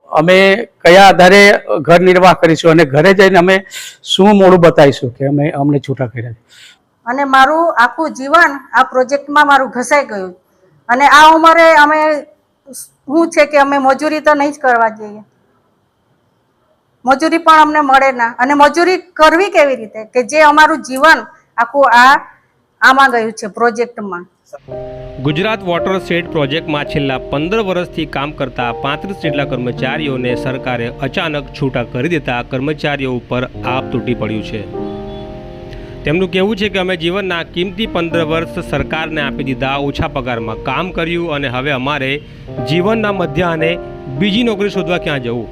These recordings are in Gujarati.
અમે કયા આધારે ઘર નિર્વાહ કરીશું અને ઘરે જઈને અમે શું મોડું બતાવીશું કે અમે અમને છૂટા કર્યા છે. અને મારું આખું જીવન આ પ્રોજેક્ટમાં મારું ઘસાઈ ગયું અને આ ઉંમરે અમે શું છે કે અમે મજૂરી તો નહીં જ કરવા જઈએ, મજૂરી પણ અમને મળે ના, અને મજૂરી કરવી કેવી રીતે કે જે અમારું જીવન આખું આમાં ગયું છે પ્રોજેક્ટમાં. ગુજરાત વોટરશેડ પ્રોજેક્ટમાં છેલ્લા 15 વર્ષથી કામ કરતા 35 જેટલા કર્મચારીઓને સરકારે અચાનક છૂટા કરી દેતા કર્મચારીઓ ઉપર આપ તૂટી પડ્યું છે. તેમનું કહેવું છે કે અમે જીવનના કિંમતી 15 વર્ષ સરકારને આપી દીધા, ઓછા પગારમાં કામ કર્યું અને હવે અમારે જીવનના મધ્યાહને બીજી નોકરી શોધવા ક્યાં જવું.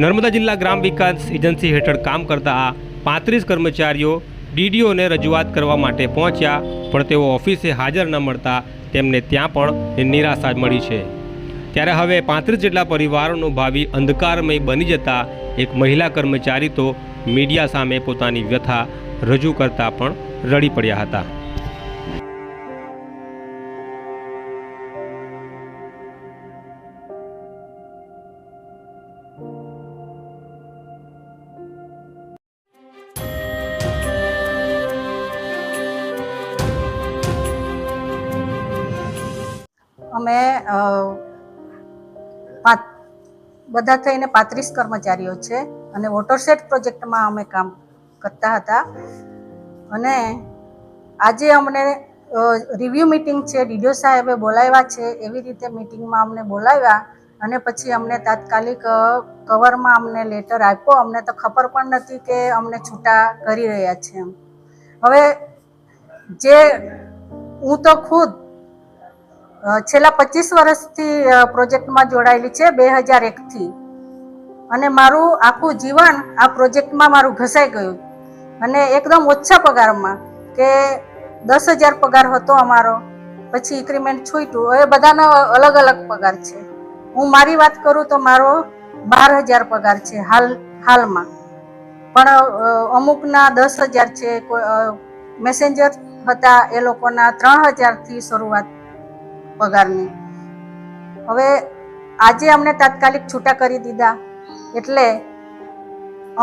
નર્મદા જિલ્લા ગ્રામ વિકાસ એજન્સી હેઠળ કામ કરતા આ 35 કર્મચારીઓ ડીડીઓને રજૂઆત કરવા માટે પહોંચ્યા, પણ તેઓ ઓફિસે હાજર ન મળતા તેમને ત્યાં પણ નિરાશા મળી છે. ત્યારે હવે 35 જેટલા પરિવારોનું ભાવિ અંધકારમય બની જતા એક મહિલા કર્મચારી તો મીડિયા સામે પોતાની વ્યથા રજૂ કરતા પણ રડી પડ્યા હતા. અમે બધા થઈને 35 કર્મચારીઓ છે અને વોટરશેડ પ્રોજેક્ટમાં અમે કામ કરતા હતા. અને આજે અમને રિવ્યુ મિટિંગ છે, ડીડીઓ સાહેબે બોલાવ્યા છે, એવી રીતે મિટિંગમાં અમને બોલાવ્યા અને પછી અમને તાત્કાલિક કવરમાં અમને લેટર આપ્યો. અમને તો ખબર પણ નથી કે અમને છૂટા કરી રહ્યા છે એમ. હવે જે હું તો ખુદ છેલ્લા 25 વર્ષથી પ્રોજેક્ટમાં જોડાયેલી છે, 2001થી, અને મારું આખું જીવન આ પ્રોજેક્ટમાં મારું ઘસાઈ ગયું અને એકદમ ઓછા પગારમાં કે 10,000 પગાર હતો અમારો, પછી ઇન્ક્રીમેન્ટ છૂટ્યું. હવે બધાનો અલગ અલગ પગાર છે. હું મારી વાત કરું તો મારો 12,000 પગાર છે હાલમાં, પણ અમુકના 10,000 છે, મેસેન્જર હતા એ લોકોના 3,000થી શરૂઆત પગારની. હવે આજે અમને તાત્કાલિક છૂટા કરી દીધા એટલે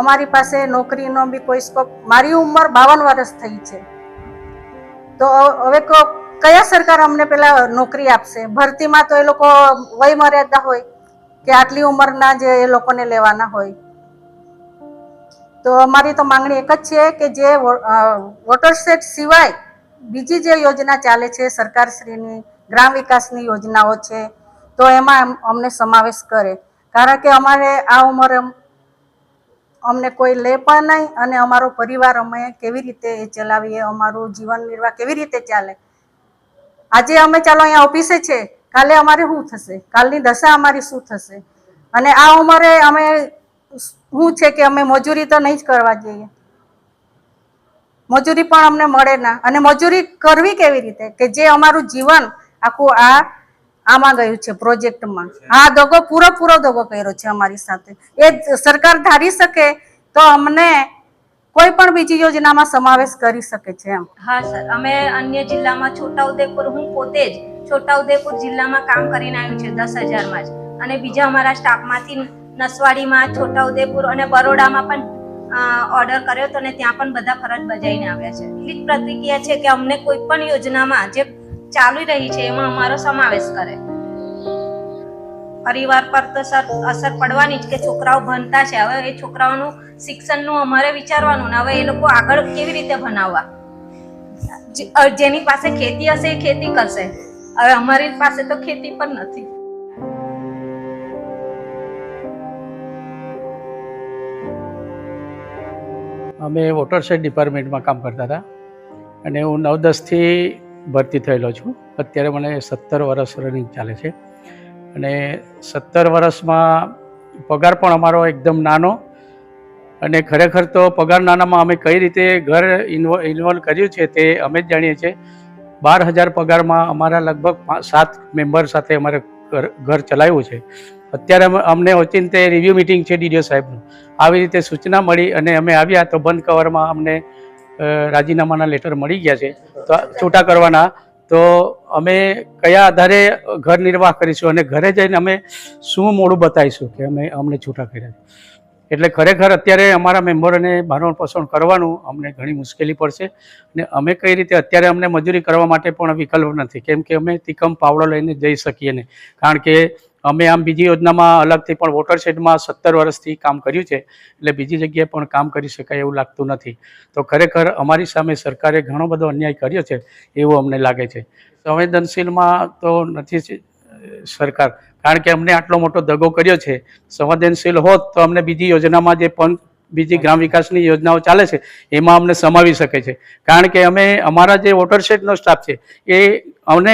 અમારી પાસે નોકરીનો બી કોઈ સ્કોપ. મારી ઉંમર 52 વર્ષ થઈ છે, તો હવે કયા સરકાર અમને પેલા નોકરી આપશે? ભરતીમાં તો એ લોકો વય મર્યાદા હોય કે આટલી ઉંમરના જ એ લોકોને લેવાના હોય. તો અમારી તો માંગણી એક જ છે કે જે વોટરશેડ સિવાય બીજી જે યોજના ચાલે છે સરકારશ્રીની, ગ્રામ વિકાસની યોજનાઓ છે, તો એમાં અમને સમાવેશ કરે. કારણ કે અમારે આ ઉંમરે અમને કોઈ લે પણ નહીં અને અમારો પરિવાર અમે કેવી રીતે એ ચલાવીએ, અમારું જીવન નિર્વાહ કેવી રીતે ચાલે. આજે અમે ચાલો અહીંયા ઓફિસે છે, કાલે અમારે શું થશે? કાલની દશા અમારી શું થશે? અને આ ઉંમરે અમે શું છે કે અમે મજૂરી તો નહીં જ કરવા જઈએ, મજૂરી પણ અમને મળે ના, અને મજૂરી કરવી કેવી રીતે કે જે અમારું જીવન આખું આમાં ગયું છે પ્રોજેક્ટમાં. આ દગો પૂરો દગો કર્યો છે અમારી સાથે. એ સરકાર ધારી શકે તો અમને કોઈ પણ બીજી યોજનામાં સમાવેશ કરી શકે છે એમ. હા સર, અમે અન્ય જિલ્લામાં છોટાઉદેપુર, હું પોતે જ છોટાઉદેપુર જિલ્લામાં કામ કરીને આવ્યું છે 10,000માં જ, અને બીજા અમારા સ્ટાફમાંથી નસવાડીમાં, છોટાઉદેપુર અને બરોડામાં પણ ઓર્ડર કર્યો હતો અને ત્યાં પણ બધા ફરજ બજાવીને આવ્યા છે. એટલી જ પ્રતિક્રિયા છે કે અમને કોઈ પણ યોજનામાં જે ચાલી રહી છે એમાં અમારો સમાવેશ કરે. પરિવાર પર તો સર અસર પડવાની જ કે છોકરાઓ ભણતા છે, હવે એ છોકરાઓનું શિક્ષણનું અમારે વિચારવાનું ને હવે એ લોકો આગળ કેવી રીતે ભણાવવા. જેની પાસે ખેતી હશે એ ખેતી કરશે, હવે અમારી પાસે તો ખેતી પણ નથી. અમે વોટરશેડ ડિપાર્ટમેન્ટમાં કામ કરતા હતા અને હું 9-10થી ભરતી થયેલો છું. અત્યારે મને 17 વર્ષ રનિંગ ચાલે છે અને 17 વર્ષમાં પગાર પણ અમારો એકદમ નાનો, અને ખરેખર તો પગાર નાનામાં અમે કઈ રીતે ઘર ઇન્વોલ્વ કર્યું છે તે અમે જ જાણીએ છીએ. 12,000 પગારમાં અમારા લગભગ 7 મેમ્બર સાથે અમારે ઘર ચલાવ્યું છે. અત્યારે અમને ઓચિંતે રિવ્યુ મિટિંગ છે ડીડીઓ સાહેબનું, આવી રીતે સૂચના મળી અને અમે આવ્યા તો બંધ કવરમાં અમને રાજીનામાના લેટર મળી ગયા છે તો છૂટા કરવાના. તો અમે કયા આધારે ઘર નિર્વાહ કરીશું અને ઘરે જઈને અમે શું મોડું બતાવીશું કે અમને છૂટા કર્યા છે. એટલે ખરેખર અત્યારે અમારા મેમ્બરોને ભરણ પોષણ કરવાનું અમને ઘણી મુશ્કેલી પડશે અને અમે કઈ રીતે અત્યારે અમને મજૂરી કરવા માટે પણ વિકલ્પ નથી, કેમ કે અમે તીકમ પાવડો લઈને જઈ શકીએ નહીં. કારણ કે અમે આમ બીજી યોજનામાં અલગથી પણ વોટરશેડમાં 17 વર્ષથી કામ કર્યું છે, એટલે બીજી જગ્યાએ પણ કામ કરી શકાય એવું લાગતું નથી. તો ખરેખર અમારી સામે સરકારે ઘણો બધો અન્યાય કર્યો છે એવું અમને લાગે છે. સંવેદનશીલમાં તો નથી સરકાર, કારણ કે અમને આટલો મોટો દગો કર્યો છે. સંવેદનશીલ હોત તો અમને બીજી યોજનામાં જે પણ બીજી ગ્રામ વિકાસની યોજનાઓ ચાલે છે એમાં અમને સમાવી શકે છે. કારણ કે અમે અમારા જે વોટરશેડનો સ્ટાફ છે એ અમને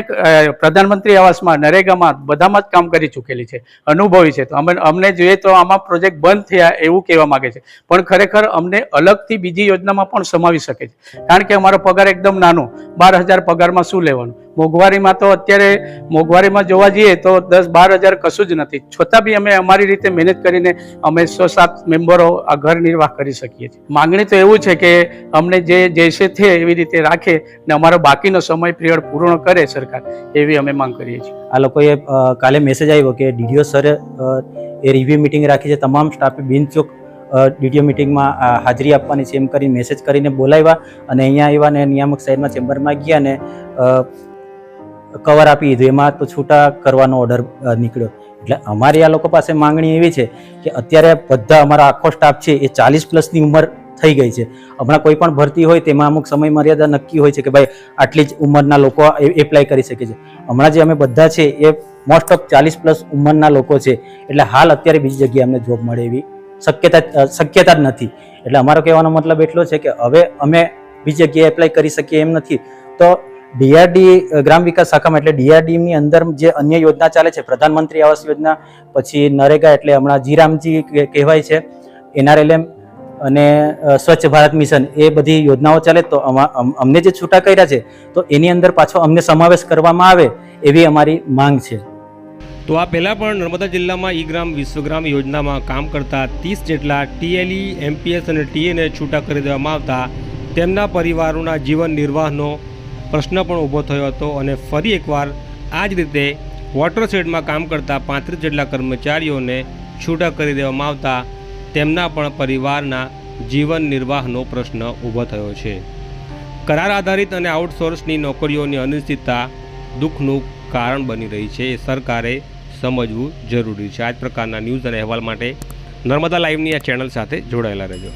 પ્રધાનમંત્રી આવાસમાં, નરેગામાં બધામાં જ કામ કરી ચૂકેલી છે, અનુભવી છે. તો અમને જોઈએ તો આમાં પ્રોજેક્ટ બંધ થયા એવું કહેવા માગે છે, પણ ખરેખર અમને અલગથી બીજી યોજનામાં પણ સમાવી શકે છે. કારણ કે અમારો પગાર એકદમ નાનો, 12,000 પગારમાં શું લેવાનું. મોંઘવારીમાં તો અત્યારે મોંઘવારીમાં જોવા જઈએ તો 10-12 હજાર કશું જ નથી. છતાં બી અમે અમારી રીતે મહેનત કરીને અમે 6-7 મેમ્બરો આ ઘર નિર્વાહ કરી શકીએ છીએ. માંગણી તો એવું છે કે અમને જે જૈસે છે એવી રીતે રાખે ને અમારો બાકીનો સમય પિરિયડ પૂર્ણ કરે સરકાર, એવી અમે માંગ કરીએ છીએ. આ લોકોએ કાલે મેસેજ આવ્યો કે ડીડીઓ સરે એ રિવ્યુ મિટિંગ રાખી છે, તમામ સ્ટાફે બિનચૂક ડીડીઓ મિટિંગમાં હાજરી આપવાની છે એમ કરીને મેસેજ કરીને બોલાવ્યા અને અહીંયા આવ્યા ને નિયામક સાહેબના ચેમ્બરમાં ગયા ને કવર આપી દીધું. એમાં તો છૂટા કરવાનો ઓર્ડર નીકળ્યો. એટલે અમારી આ લોકો પાસે માંગણી એવી છે કે અત્યારે બધા અમારા આખો સ્ટાફ છે એ 40+ ઉંમર થઈ ગઈ છે. હમણાં કોઈ પણ ભરતી હોય તેમાં અમુક સમય મર્યાદા નક્કી હોય છે કે ભાઈ આટલી જ ઉંમરના લોકો એપ્લાય કરી શકે છે. હમણાં જે અમે બધા છે એ મોસ્ટ ઓફ 40+ ઉંમરના લોકો છે. એટલે હાલ અત્યારે બીજી જગ્યાએ અમને જોબ મળે એવી શક્યતા જ નથી. એટલે અમારો કહેવાનો મતલબ એટલો છે કે હવે અમે બીજી જગ્યાએ એપ્લાય કરી શકીએ એમ નથી. તો ડીઆરડી ગ્રામ વિકાસ શાખામાં એટલે ડીઆરડીની અંદર જે અન્ય યોજના ચાલે છે, પ્રધાનમંત્રી આવાસ યોજના, પછી નરેગા એટલે હમણાં જીરામજી કહેવાય છે, NRLM અને સ્વચ્છ ભારત મિશન, એ બધી યોજનાઓ ચાલે. તો અમને જે છૂટા કર્યા છે તો એની અંદર પાછો અમને સમાવેશ કરવામાં આવે એવી અમારી માંગ છે. તો આ પહેલાં પણ નર્મદા જિલ્લામાં ઈ-ગ્રામ વિશ્વગ્રામ યોજનામાં કામ કરતા 30 જેટલા TLE, MPS અને TAને છૂટા કરી દેવામાં આવતા તેમના પરિવારોના જીવન નિર્વાહનો પ્રશ્ન પણ ઊભો થયો હતો. અને ફરી એકવાર આ જ રીતે વોટરશેડમાં કામ કરતા 35 જેટલા કર્મચારીઓને છૂટા કરી દેવામાં આવતા તેમના પણ પરિવારના જીવન નિર્વાહનો પ્રશ્ન ઊભો થયો છે. કરાર આધારિત અને આઉટસોર્સની નોકરીઓની અનિશ્ચિતતા દુઃખનું કારણ બની રહી છે. એ સરકારે સમજવું જરૂરી છે. આ જ પ્રકારના ન્યૂઝ અને અહેવાલ માટે નર્મદા લાઈવની આ ચેનલ સાથે જોડાયેલા રહેજો.